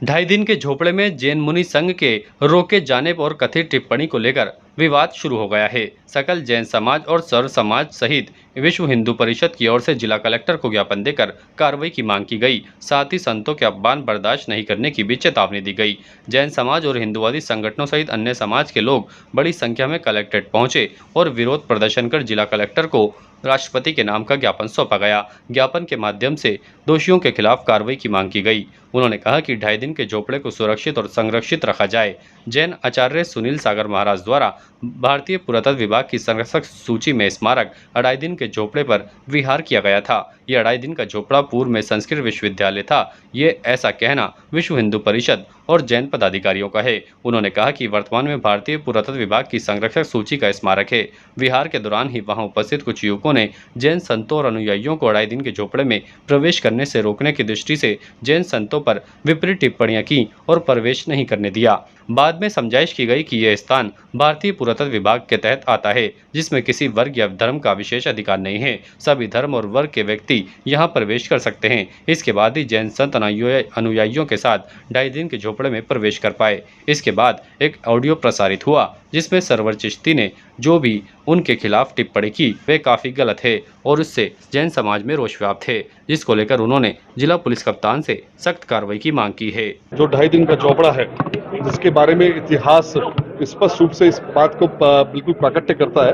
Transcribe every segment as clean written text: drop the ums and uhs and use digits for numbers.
ढाई दिन के झोपड़े में जैन मुनि संघ के रोके जाने और कथित टिप्पणी को लेकर विवाद शुरू हो गया है। सकल जैन समाज और सर्व समाज सहित विश्व हिंदू परिषद की ओर से जिला कलेक्टर को ज्ञापन देकर कार्रवाई की मांग की गई। साथ ही संतों के अपमान बर्दाश्त नहीं करने की भी चेतावनी दी गई। जैन समाज और हिंदुवादी संगठनों सहित अन्य समाज के लोग बड़ी संख्या में कलेक्ट्रेट पहुंचे और विरोध प्रदर्शन कर जिला कलेक्टर को राष्ट्रपति के नाम का ज्ञापन सौंपा गया। ज्ञापन के माध्यम से दोषियों के खिलाफ कार्रवाई की मांग की गई। उन्होंने कहा कि ढाई दिन के झोपड़े को सुरक्षित और संरक्षित रखा जाए। जैन आचार्य सुनील सागर महाराज द्वारा भारतीय पुरातत्व विभाग की संरक्षक सूची में स्मारक अढ़ाई दिन के झोपड़े पर विहार किया गया था। ये अढ़ाई दिन का झोपड़ा पूर्व में संस्कृत विश्वविद्यालय था। ये ऐसा कहना विश्व हिंदू परिषद और जैन पदाधिकारियों का है। उन्होंने कहा कि वर्तमान में भारतीय पुरातत्व विभाग की संरक्षक सूची का स्मारक है। विहार के दौरान ही वहां उपस्थित कुछ युवकों ने जैन संतों और अनुयायियों को अढ़ाई दिन के झोपड़े में प्रवेश करने से रोकने की दृष्टि से जैन संतों पर विपरीत टिप्पणियां की और प्रवेश नहीं करने दिया। बाद में समझाइश की गई कि यह स्थान भारतीय पुरातत्व विभाग के तहत आता है, जिसमें किसी वर्ग या धर्म का विशेष अधिकार नहीं है। सभी धर्म और वर्ग के व्यक्ति यहां प्रवेश कर सकते हैं। इसके बाद ही जैन संत अनुयायियों के साथ ढाई दिन के झोपड़े में प्रवेश कर पाए। इसके बाद एक ऑडियो प्रसारित हुआ जिसमें सरवर चिश्ती ने जो भी उनके खिलाफ टिप्पणी की वे काफी गलत है और उससे जैन समाज में रोष व्याप्त है, जिसको लेकर उन्होंने जिला पुलिस कप्तान से सख्त कार्रवाई की मांग की है। जो ढाई दिन का झोपड़ा है, जिसके बारे में इतिहास स्पष्ट रूप से इस बात को बिल्कुल प्राकट्य करता है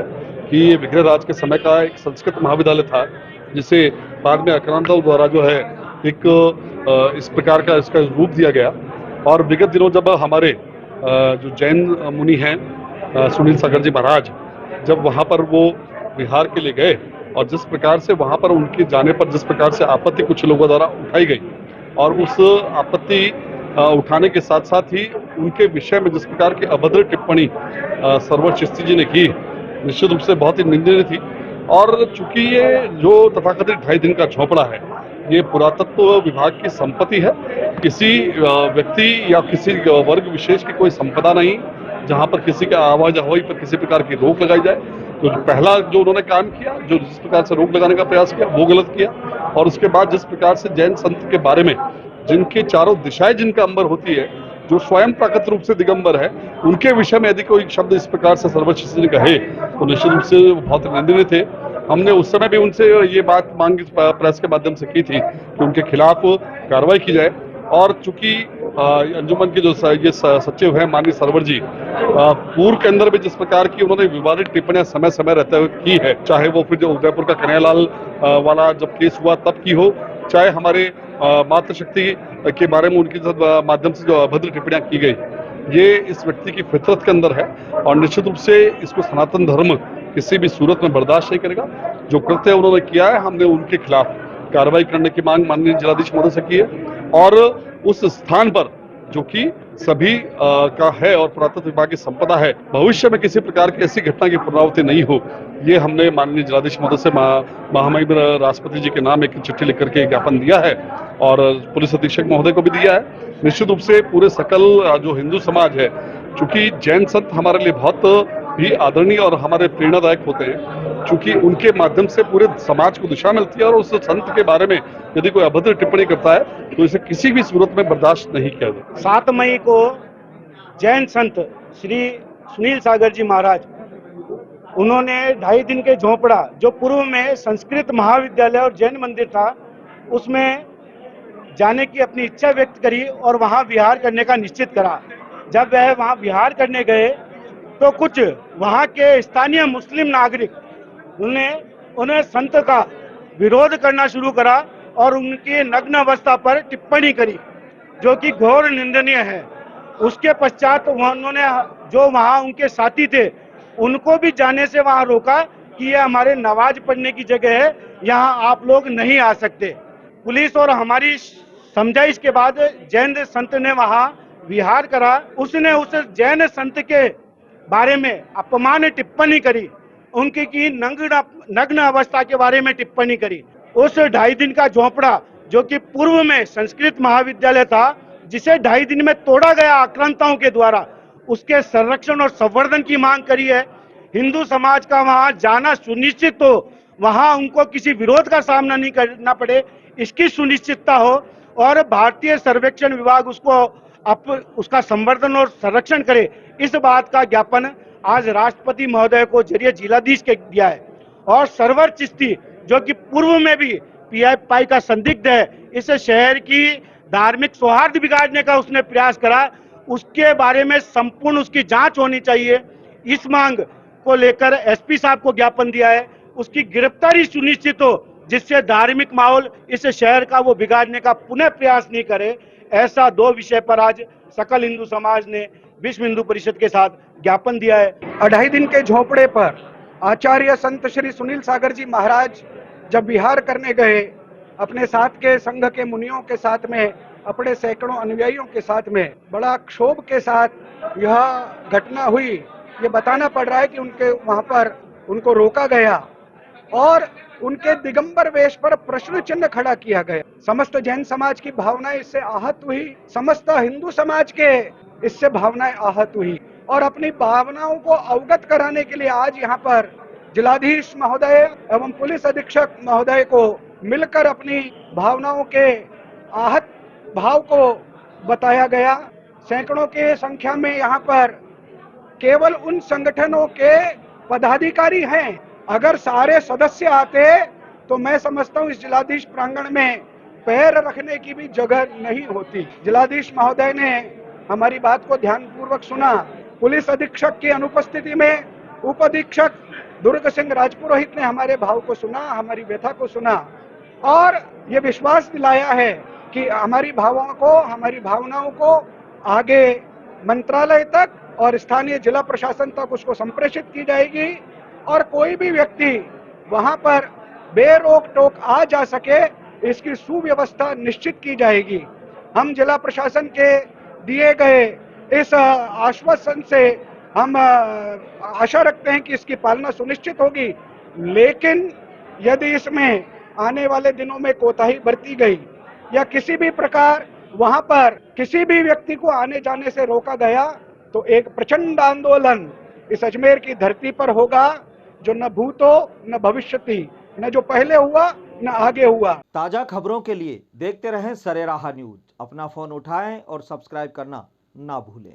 कि ये विग्रह राज के समय का एक संस्कृत महाविद्यालय था, जिसे बाद में आक्रांताओं द्वारा जो है एक इस प्रकार का इसका रूप दिया गया। और विगत दिनों जब हमारे जो जैन मुनि हैं सुनील सागर जी महाराज, जब वहाँ पर वो विहार के लिए गए और जिस प्रकार से वहाँ पर उनके जाने पर जिस प्रकार से आपत्ति कुछ लोगों द्वारा उठाई गई और उस आपत्ति उठाने के साथ साथ ही उनके विषय में जिस प्रकार की अभद्र टिप्पणी सरवर चिश्ती जी ने की, निश्चित रूप से बहुत ही निंदनीय थी। और चूंकि ये जो तथाकथित ढाई दिन का झोपड़ा है, ये पुरातत्व विभाग की संपत्ति है, किसी व्यक्ति या किसी वर्ग विशेष की कोई संपदा नहीं जहां पर किसी के आवाजाही पर किसी प्रकार की रोक लगाई जाए। तो पहला जो उन्होंने काम किया, जो जिस प्रकार से रोक लगाने का प्रयास किया, वो गलत किया। और उसके बाद जिस प्रकार से जैन संत के बारे में, जिनके चारों दिशाएं जिनका अंबर होती है, जो स्वयं प्राकृत रूप से दिगंबर है, उनके विषय में यदि कोई शब्द इस प्रकार से सरवर चिश्ती ने कहे तो निश्चित रूप से बहुत निंदनीय थे। हमने उस समय भी उनसे ये बात मांग प्रेस के माध्यम से की थी कि उनके खिलाफ कार्रवाई की जाए। और चूंकि अंजुमन के जो ये सचिव हैं माननीय सरवर जी, पूर्व के अंदर भी जिस प्रकार की उन्होंने विवादित टिप्पणियां समय समय रहते हुए की है, चाहे वो फिर जो उदयपुर का कन्हैयालाल वाला जब केस हुआ तब की हो, चाहे हमारे मातृशक्ति के बारे में उनके माध्यम से जो अभद्र टिप्पणियां की गई, ये इस व्यक्ति की फितरत के अंदर है और निश्चित रूप से इसको सनातन धर्म किसी भी सूरत में बर्दाश्त नहीं करेगा। जो कृत्य उन्होंने किया है, हमने उनके खिलाफ कार्रवाई करने की मांग माननीय जिलाधीश महोदय से की है। और उस स्थान पर जो कि सभी का है और पुरातत्व विभाग की संपदा है, भविष्य में किसी प्रकार की ऐसी घटना की पुनरावृत्ति नहीं हो, ये हमने माननीय जिलाधीश महोदय से महामहिम राष्ट्रपति जी के नाम एक चिट्ठी लिख करके ज्ञापन दिया है और पुलिस अधीक्षक महोदय को भी दिया है। निश्चित रूप से पूरे सकल जो हिंदू समाज है, चूंकि जैन संत हमारे लिए बहुत भी आदरणीय और हमारे प्रेरणादायक होते हैं, चूंकि उनके माध्यम से पूरे समाज को दिशा मिलती है और उस संत के बारे में यदि कोई अभद्र टिप्पणी करता है तो इसे किसी भी सूरत में बर्दाश्त नहीं किया जाता। 7 मई को जैन संत श्री सुनील सागर जी महाराज, उन्होंने ढाई दिन के झोपड़ा जो पूर्व में संस्कृत महाविद्यालय और जैन मंदिर था, उसमें जाने की अपनी इच्छा व्यक्त करी और वहां विहार करने का निश्चित करा। जब वह वहां विहार करने गए तो कुछ वहां के स्थानीय मुस्लिम नागरिक उन्हें संत का विरोध करना शुरू करा और उनकी नग्न अवस्था पर टिप्पणी करी, जो कि घोर निंदनीय है। उसके पश्चात उन्होंने जो वहां उनके साथी थे उनको भी जाने से वहां रोका कि यह हमारे नमाज पढ़ने की जगह है, यहाँ आप लोग नहीं आ सकते। पुलिस और हमारी समझाइश के बाद जैन संत ने वहां विहार करा। उसने उस जैन संत के बारे में अपमान टिप्पणी करी, उनकी की नग्न अवस्था के बारे में टिप्पणी करी। उस ढाई दिन का झोपड़ा जो कि पूर्व में संस्कृत महाविद्यालय था, जिसे ढाई दिन में तोड़ा गया आक्रांताओं के द्वारा, उसके संरक्षण और संवर्धन की मांग करी है। हिंदू समाज का वहां जाना सुनिश्चित हो, वहां उनको किसी विरोध का सामना नहीं करना पड़े, इसकी सुनिश्चितता हो और भारतीय सर्वेक्षण विभाग उसका संवर्धन और संरक्षण करे, इस बात का ज्ञापन आज राष्ट्रपति महोदय को जरिए जिलाधीश के दिया है। और सरवर चिश्ती जो कि पूर्व में भी पीएफआई का संदिग्ध है, इस शहर की धार्मिक सौहार्द बिगाड़ने का उसने प्रयास करा, उसके बारे में संपूर्ण उसकी जांच होनी चाहिए। इस मांग को लेकर एसपी साहब को ज्ञापन दिया है, उसकी गिरफ्तारी सुनिश्चित हो, जिससे धार्मिक माहौल इस शहर का वो बिगाड़ने का पुनः प्रयास नहीं करे। ऐसा 2 विषय पर आज सकल हिंदू समाज ने विश्व हिंदू परिषद के साथ ज्ञापन दिया है। 2.5 दिन के झोंपड़े पर आचार्य संत श्री सुनील सागर जी महाराज जब विहार करने गए, अपने साथ के संघ के मुनियों के साथ में, अपने सैकड़ों अनुयायियों के साथ में, बड़ा क्षोभ के साथ यह घटना हुई। ये बताना पड़ रहा है कि वहां पर उनको रोका गया और उनके दिगंबर वेश पर प्रश्न चिन्ह खड़ा किया गया। समस्त जैन समाज की भावनाएं इससे आहत हुई, समस्त हिंदू समाज के इससे भावनाएं आहत हुई और अपनी भावनाओं को अवगत कराने के लिए आज यहाँ पर जिलाधीश महोदय एवं पुलिस अधीक्षक महोदय को मिलकर अपनी भावनाओं के आहत भाव को बताया गया। सैकड़ों के संख्या में यहाँ पर केवल उन संगठनों के पदाधिकारी हैं। अगर सारे सदस्य आते तो मैं समझता हूँ इस जिलाधीश प्रांगण में पैर रखने की भी जगह नहीं होती। जिलाधीश महोदय ने हमारी बात को ध्यानपूर्वक सुना। पुलिस अधीक्षक की अनुपस्थिति में उप अधीक्षक दुर्ग सिंह राजपुरोहित ने हमारे भाव को सुना, हमारी व्यथा को सुना और ये विश्वास दिलाया है कि हमारी भावनाओं को आगे मंत्रालय तक और स्थानीय जिला प्रशासन तक उसको संप्रेषित की जाएगी और कोई भी व्यक्ति वहां पर बेरोक टोक आ जा सके, इसकी सुव्यवस्था निश्चित की जाएगी। हम जिला प्रशासन के दिए गए इस आश्वासन से हम आशा रखते हैं कि इसकी पालना सुनिश्चित होगी, लेकिन यदि इसमें आने वाले दिनों में कोताही बरती गई या किसी भी प्रकार वहां पर किसी भी व्यक्ति को आने जाने से रोका गया तो एक प्रचंड आंदोलन इस अजमेर की धरती पर होगा, जो न भूतो न भविष्यति, न जो पहले हुआ न आगे हुआ। ताजा खबरों के लिए देखते रहें सरेराह न्यूज। अपना फोन उठाएं और सब्सक्राइब करना ना भूलें।